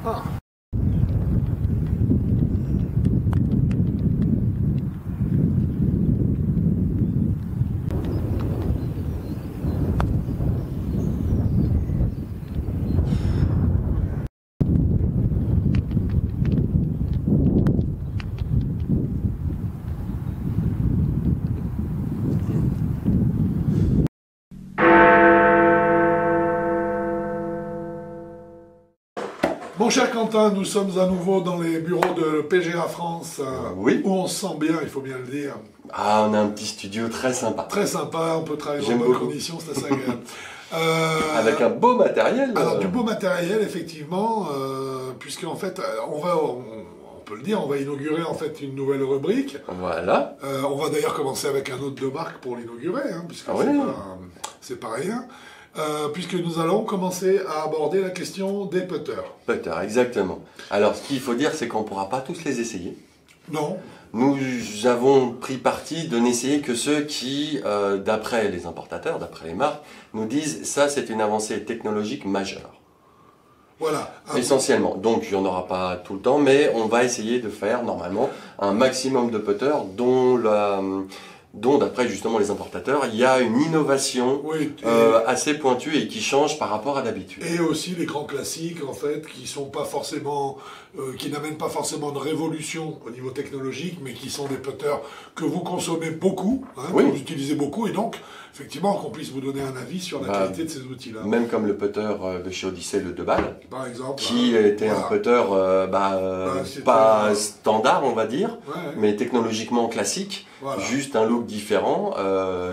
Ah. Mon cher Quentin, nous sommes à nouveau dans les bureaux de PGA France, oui. Où on se sent bien, il faut bien le dire. Ah, on a un petit studio très sympa. Très sympa, on peut travailler dans de bonnes conditions, c'est assez agréable. Avec un beau matériel. Alors, du beau matériel, effectivement, puisque en fait, on peut le dire, on va inaugurer en fait une nouvelle rubrique. Voilà. On va d'ailleurs commencer avec un autre de marque pour l'inaugurer, hein, puisque c'est pas rien. Puisque nous allons commencer à aborder la question des putters. Putters, exactement. Alors, ce qu'il faut dire, c'est qu'on ne pourra pas tous les essayer. Non. Nous avons pris parti de n'essayer que ceux qui, d'après les importateurs, d'après les marques, nous disent ça, c'est une avancée technologique majeure. Voilà. Essentiellement. Donc, il n'y en aura pas tout le temps, mais on va essayer de faire, normalement, un maximum de putters dont d'après justement les importateurs, il y a une innovation assez pointue et qui change par rapport à d'habitude. Et aussi les grands classiques en fait, qui sont pas forcément, qui n'amènent pas forcément de révolution au niveau technologique, mais qui sont des putters que vous consommez beaucoup, hein, que vous utilisez beaucoup, et donc effectivement qu'on puisse vous donner un avis sur la qualité de ces outils-là. Même comme le putter de chez Odyssey, le 2 balles, par exemple, qui était un putter pas standard, on va dire, mais technologiquement classique. Voilà. Juste un look différent,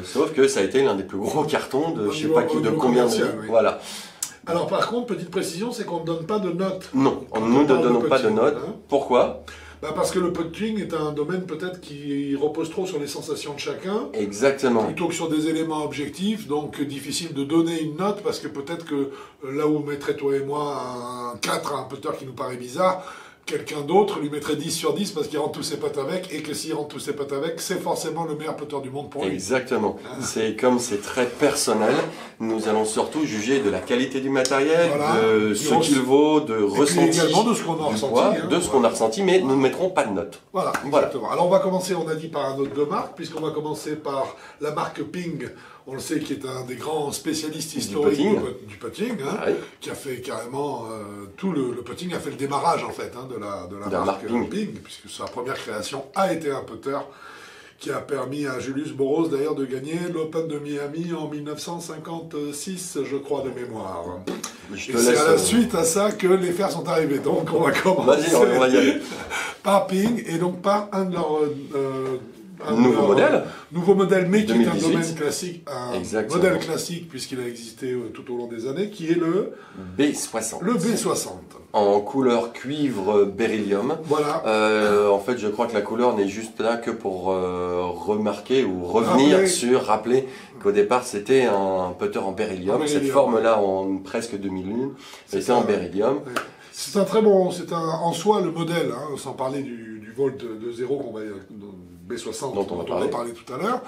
sauf que ça a été l'un des plus gros cartons de je sais pas qui, de combien de... Voilà. Alors par contre, petite précision, c'est qu'on ne donne pas de notes. Non, nous ne donnons pas de notes. Hein. Pourquoi ? Parce que le putting est un domaine peut-être qui repose trop sur les sensations de chacun. Exactement. Plutôt que sur des éléments objectifs, donc difficile de donner une note, parce que peut-être que là où mettrait toi et moi un 4 à un putter qui nous paraît bizarre, quelqu'un d'autre lui mettrait 10 sur 10 parce qu'il rentre tous ses potes avec, et que s'il rentre tous ses potes avec, c'est forcément le meilleur putter du monde pour lui. Exactement. C'est comme c'est très personnel, nous allons surtout juger de la qualité du matériel, de ce qu'il vaut, de ressenti, également de ce qu'on a ressenti, de ce qu'on a ressenti, mais nous ne mettrons pas de note. Voilà, exactement. Alors on va commencer, on a dit, par un autre de marque, puisqu'on va commencer par la marque Ping. On le sait, qui est un des grands spécialistes historiques du putting, hein, qui a fait carrément tout le putting, a fait le démarrage en fait de la marque Ping, puisque sa première création a été un putter qui a permis à Julius Boros d'ailleurs de gagner l'Open de Miami en 1956, je crois, de mémoire. Et c'est à la suite à ça que les fers sont arrivés. Donc on va commencer par Ping et donc par un de leurs... nouveau modèle, mais qui 2018. Est un domaine classique, un modèle classique puisqu'il a existé tout au long des années, qui est le B60. Le B60. En couleur cuivre beryllium. Voilà. En fait, je crois que la couleur n'est juste là que pour remarquer ou rappeler qu'au départ c'était un putter en beryllium. Cette forme-là en presque demi-lune, c'était en beryllium. Ouais. C'est un très bon, en soi le modèle, hein, sans parler du Volt de 0 qu'on va B60 dont on va parler tout à l'heure,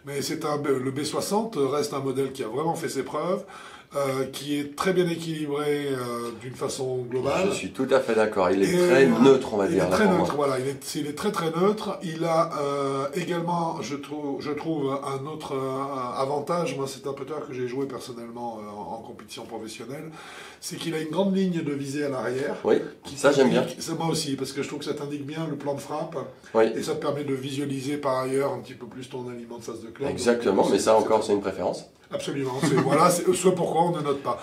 mais le B60 reste un modèle qui a vraiment fait ses preuves, qui est très bien équilibré d'une façon globale. Je suis tout à fait d'accord, il est très neutre, on va dire. Il est très neutre, voilà, il est très très neutre. Il a également, je trouve un autre avantage, moi c'est un putter que j'ai joué personnellement en compétition professionnelle, c'est qu'il a une grande ligne de visée à l'arrière. Oui, ça j'aime bien. C'est moi aussi, parce que je trouve que ça t'indique bien le plan de frappe, et ça te permet de visualiser par ailleurs un petit peu plus ton aliment de face de club. Exactement, mais ça encore c'est une préférence. Absolument, c'est ce pourquoi on ne note pas.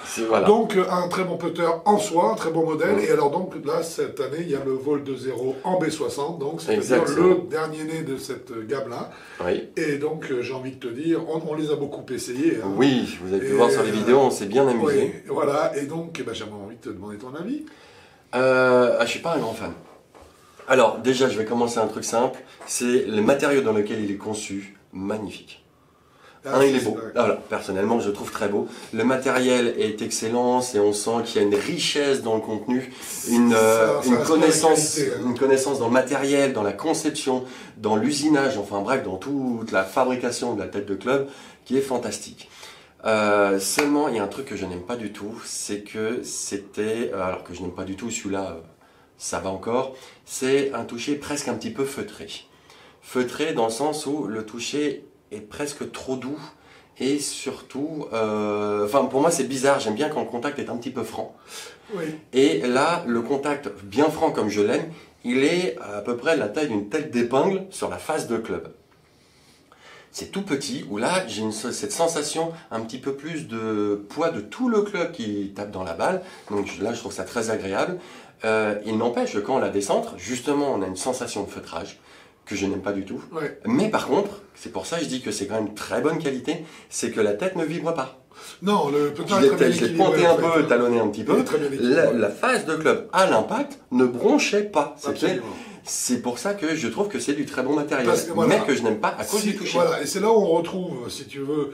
Donc un très bon putter en soi, un très bon modèle, et alors donc là cette année il y a le Volt de 0 en B60, donc c'est-à-dire le dernier né de cette gamme-là. Et donc j'ai envie de te dire, on les a beaucoup essayés. Hein. Oui, vous avez pu voir sur les vidéos, on s'est bien amusé. Voilà, et donc j'avais envie de te demander ton avis. Je suis pas un grand fan. Alors déjà je vais commencer un truc simple, c'est le matériau dans lequel il est conçu, magnifique. Il est beau. Voilà, personnellement, je le trouve très beau. Le matériel est excellent, et on sent qu'il y a une richesse dans le contenu, une connaissance dans le matériel, dans la conception, dans l'usinage, enfin bref, dans toute la fabrication de la tête de club, qui est fantastique. Seulement, il y a un truc que je n'aime pas du tout, c'est que c'était, alors que je n'aime pas du tout, celui-là, ça va encore, c'est un toucher presque un petit peu feutré. Feutré dans le sens où le toucher est presque trop doux et surtout, enfin pour moi c'est bizarre, j'aime bien quand le contact est un petit peu franc. Oui. Et là, le contact bien franc comme je l'aime, il est à peu près la taille d'une tête d'épingle sur la face de club. C'est tout petit, où là j'ai cette sensation un petit peu plus de poids de tout le club qui tape dans la balle, donc là je trouve ça très agréable. Il n'empêche que quand on la descentre, justement on a une sensation de feutrage, que je n'aime pas du tout. Ouais. Mais par contre, c'est pour ça que je dis que c'est quand même très bonne qualité, c'est que la tête ne vibre pas. Non, le putain est très bien équilibré. Je l'ai pointé un peu, talonné un petit peu. La la face de club à l'impact ne bronchait pas. C'est pour ça que je trouve que c'est du très bon matériel, mais que je n'aime pas à cause du toucher. Voilà, et c'est là où on retrouve, si tu veux,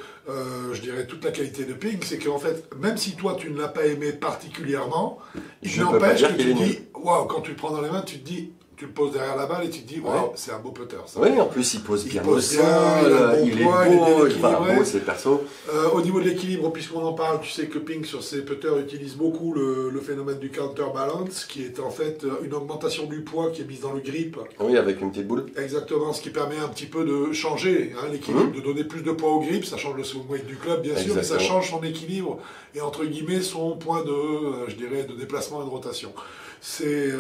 je dirais toute la qualité de Ping, c'est qu'en fait, même si toi tu ne l'as pas aimé particulièrement, il n'empêche que tu te dis, waouh, quand tu le prends dans les mains, tu te dis, tu le poses derrière la balle et tu te dis, waouh, c'est un beau putter. Ça. Oui, en plus il pose bien le sol, il est beau, c'est perso. Au niveau de l'équilibre, puisqu'on en parle, tu sais que Ping sur ses putters utilise beaucoup le phénomène du counterbalance, qui est en fait une augmentation du poids qui est mise dans le grip. Oui, avec une petite boule. Exactement, ce qui permet un petit peu de changer l'équilibre, de donner plus de poids au grip, ça change le swing weight du club bien sûr, mais ça change son équilibre et entre guillemets son point de, je dirais, de déplacement et de rotation. Ce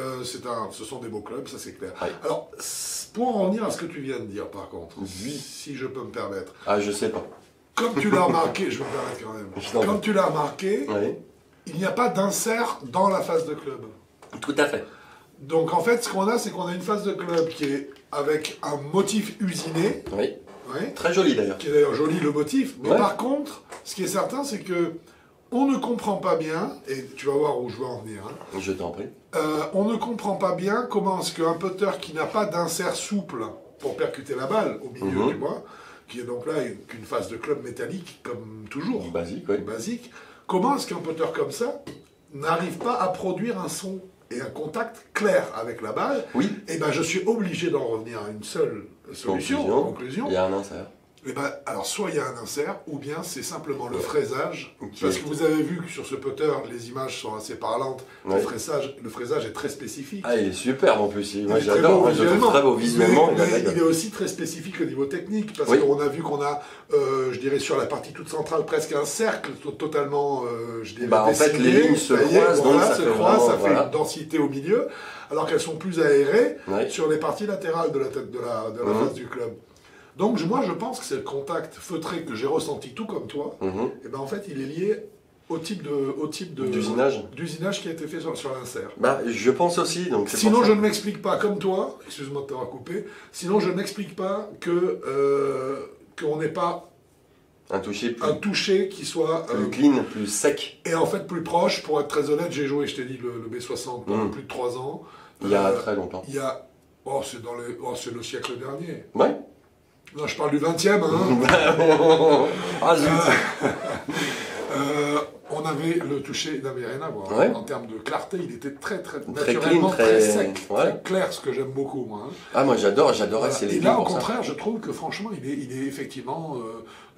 sont des beaux clubs, ça c'est clair. Oui. Alors, pour en revenir à ce que tu viens de dire par contre, si je peux me permettre. Ah, je sais pas. Comme tu l'as remarqué, je vais me permettre quand même. Comme tu l'as remarqué, il n'y a pas d'insert dans la face de club. Tout à fait. Donc en fait, ce qu'on a, c'est qu'on a une face de club qui est avec un motif usiné. Oui. Très joli d'ailleurs. Qui est d'ailleurs joli le motif. Mais par contre, ce qui est certain, c'est que on ne comprend pas bien, et tu vas voir où je veux en venir. Hein, je t'en prie. On ne comprend pas bien comment est-ce qu'un putter qui n'a pas d'insert souple pour percuter la balle au milieu du bois, qui est donc là qu'une face de club métallique, comme toujours. Basique, oui. Basique. Comment est-ce qu'un putter comme ça n'arrive pas à produire un son et un contact clair avec la balle? Oui. Et ben je suis obligé d'en revenir à une seule solution, conclusion. Il y a un insert. Eh ben, alors, soit il y a un insert, ou bien c'est simplement le fraisage. Parce que vous avez vu que sur ce putter, les images sont assez parlantes. Le fraisage est très spécifique. Ah, il est superbe en plus. Moi, j'adore. Moi, je le trouve très beau visuellement. Mais il est aussi très spécifique au niveau technique. Parce qu'on a vu qu'on a, je dirais, sur la partie toute centrale, presque un cercle totalement, je dirais, en fait, les lignes se croisent. Voilà, ça fait une densité au milieu. Alors qu'elles sont plus aérées sur les parties latérales de la tête de la face du club. Donc moi je pense que c'est le contact feutré que j'ai ressenti tout comme toi, et ben en fait il est lié au type d'usinage qui a été fait sur l'insert. Bah je pense aussi. Donc sinon je ne m'explique pas comme toi, excuse-moi de t'avoir coupé, sinon je ne m'explique pas qu'on n'ait pas un toucher qui soit plus clean, plus sec. Et en fait plus proche, pour être très honnête, j'ai joué, je t'ai dit, le B60 pendant plus de 3 ans. Il y a très longtemps. C'est le siècle dernier. Ouais. Non, je parle du 20e. On avait le toucher, il n'avait rien à voir. En termes de clarté, il était très naturellement, clean, très sec, très clair, ce que j'aime beaucoup, moi. Ah, moi j'adorais ces Et là, au contraire, je trouve que franchement, il est effectivement,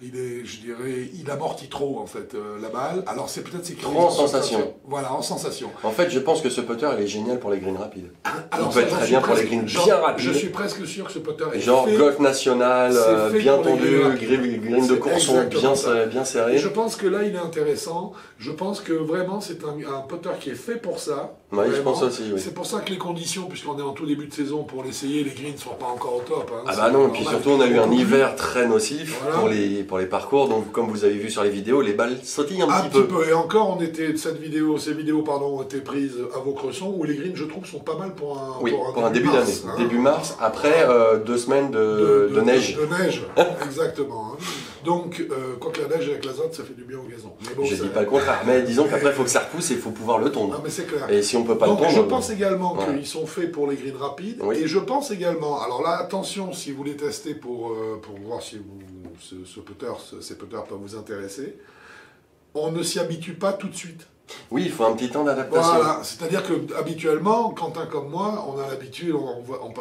il amortit trop, en fait, la balle. Alors, c'est peut-être trop en sensation. Voilà, en sensation. En fait, je pense que ce putter, il est génial pour les greens rapides. Il peut être très bien pour les greens bien rapides. Je suis presque sûr que ce putter est genre golf national, bien tendu, green de courson bien serré. Et je pense que là, il est intéressant. Je pense que vraiment, c'est un putter qui est fait pour ça. Oui, je pense aussi. Oui. C'est pour ça que les conditions, puisqu'on est en tout début de saison, pour l'essayer, les greens ne sont pas encore au top. Ah bah non, et puis surtout, on a eu un hiver très nocif pour les parcours. Donc, comme vous avez vu sur les vidéos, les balles sautillent un petit peu. Et encore, ces vidéos ont été prises à Vaucresson, où les greens, je trouve, sont pas mal pour un début d'année. Début mars, après 2 semaines de neige. De neige, exactement. Donc, quand la neige avec l'azote, ça fait du bien au gazon. Bon, je dis pas le contraire, mais disons qu'après, il faut que ça repousse et il faut pouvoir le tondre. Ah, mais c'est clair. Et si on peut pas le tondre... je pense également qu'ils sont faits pour les greens rapides. Et je pense également... Alors là, attention, si vous les testez pour voir si ces putters peuvent vous intéresser, on ne s'y habitue pas tout de suite. Oui, il faut un petit temps d'adaptation. Voilà, c'est-à-dire que habituellement, Quentin comme moi, on a l'habitude,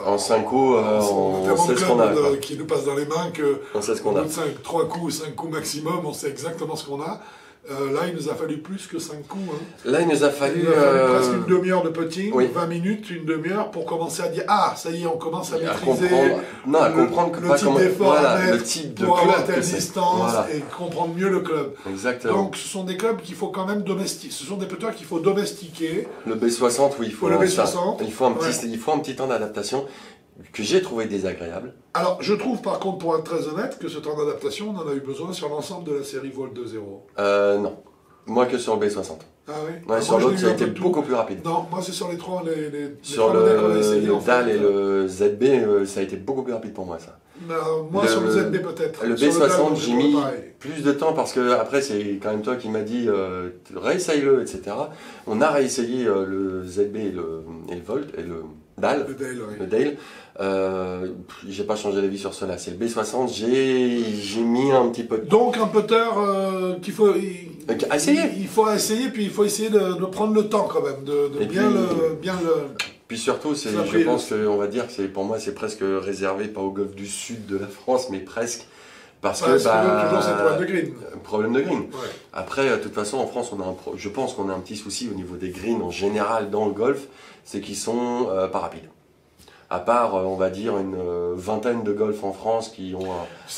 en 5 coups, on sait ce qu'on a. Qui nous passe dans les mains que on sait ce qu'on a. 3 coups, 5 coups maximum, on sait exactement ce qu'on a. Là, il nous a fallu plus que 5 coups. Hein. Là, il nous a fallu presque une demi-heure de putting, oui. 20 minutes, une demi-heure pour commencer à dire « Ah, ça y est, on commence à maîtriser le type d'effort à mettre, le type de pour club avoir telle distance et comprendre mieux le club. » Exactement. Donc, ce sont des clubs qu'il faut quand même domestiquer. Ce sont des putters qu'il faut domestiquer. Le B60, oui, il faut le B60. Il faut un petit temps d'adaptation que j'ai trouvé désagréable. Alors, je trouve par contre, pour être très honnête, que ce temps d'adaptation, on en a eu besoin sur l'ensemble de la série Volt 2.0. Non. Moi que sur le B60. Ah oui. Ouais, sur l'autre, ça a été beaucoup plus rapide. Non, moi c'est sur les trois modèles qu'on a essayé. Le DAL et le ZB, ça a été beaucoup plus rapide pour moi, ça. Moi sur le ZB peut-être. Le B60, j'ai mis plus de temps parce que après c'est quand même toi qui m'as dit réessaye-le, etc. On a réessayé le ZB et le Volt et le DAL. Le Dale. J'ai pas changé d'avis sur cela. C'est le B60, j'ai mis un petit peu de temps. Donc un putter qu'il faut essayer. Il faut essayer, puis il faut essayer de prendre le temps quand même, de bien le. Puis surtout, je pense qu'on va dire que pour moi c'est presque réservé pas au golfe du sud de la France, mais presque. Parce que toujours c'est problème de green. Problème de green. Ouais. Après, de toute façon, en France, je pense qu'on a un petit souci au niveau des greens en général dans le golf, c'est qu'ils sont pas rapides. À part, on va dire, une vingtaine de golfs en France qui ont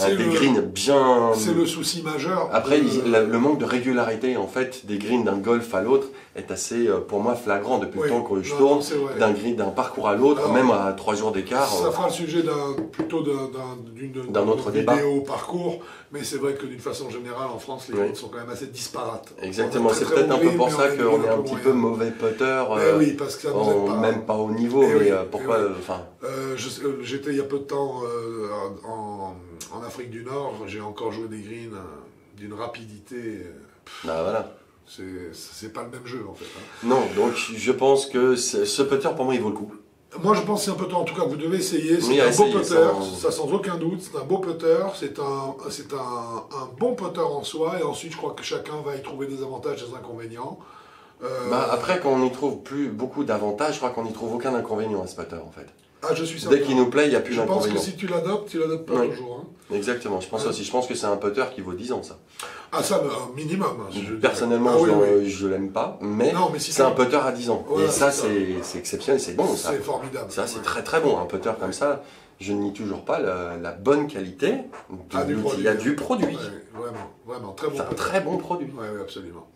des greens bien... C'est le souci majeur. Après, le manque de régularité, en fait, des greens d'un golf à l'autre est assez, pour moi, flagrant depuis le temps que je tourne, d'un parcours à l'autre, même à 3 jours d'écart. Ça fera le sujet plutôt d'un autre débat. Vidéo parcours, mais c'est vrai que d'une façon générale, en France, les greens sont quand même assez disparates. Exactement, c'est peut-être un peu pour ça qu'on est un petit peu mauvais putter. Oui, parce que ça nous aide pas. Même pas au niveau, mais pourquoi... J'étais il y a peu de temps en Afrique du Nord, j'ai encore joué des greens d'une rapidité. Voilà. C'est pas le même jeu en fait. Non, donc je pense que ce putter pour moi il vaut le coup. Moi je pense que c'est un putter en tout cas que vous devez essayer. C'est un beau putter, ça sans aucun doute. C'est un beau putter, c'est un bon putter en soi. Et ensuite je crois que chacun va y trouver des avantages et des inconvénients. Après quand on y trouve beaucoup d'avantages, je crois qu'on n'y trouve aucun inconvénient à ce putter en fait. Ah, je suis certain. Dès qu'il nous plaît, il n'y a plus d'inconvénients. Je pense que si tu l'adoptes pas toujours. Hein. Exactement, je pense aussi. Je pense que c'est un putter qui vaut 10 ans, ça. Ah, ça, minimum. Personnellement, je l'aime pas, mais, c'est un putter à 10 ans. Et ça, c'est exceptionnel, c'est bon, ça. C'est formidable. Ça, c'est très très bon, un putter comme ça. Je ne nie toujours pas la bonne qualité il y a du produit. Ouais, vraiment, très bon. C'est un très bon produit. Oui, absolument.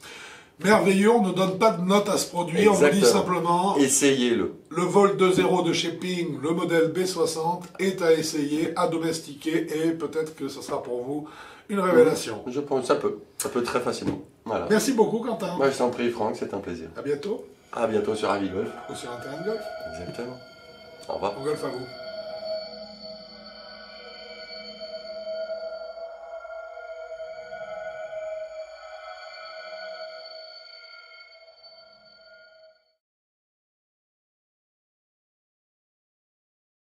Merveilleux, on ne donne pas de note à ce produit, on vous dit simplement... Essayez-le. Le Volt 2.0 de chez Ping, le modèle B60, est à essayer, à domestiquer, et peut-être que ce sera pour vous une révélation. Je pense que ça peut très facilement. Voilà. Merci beaucoup Quentin. Moi je t'en prie Franck, c'est un plaisir. À bientôt. À bientôt sur Avis Golf. Ou sur un terrain de golf. Exactement. Au revoir. Bon golf à vous.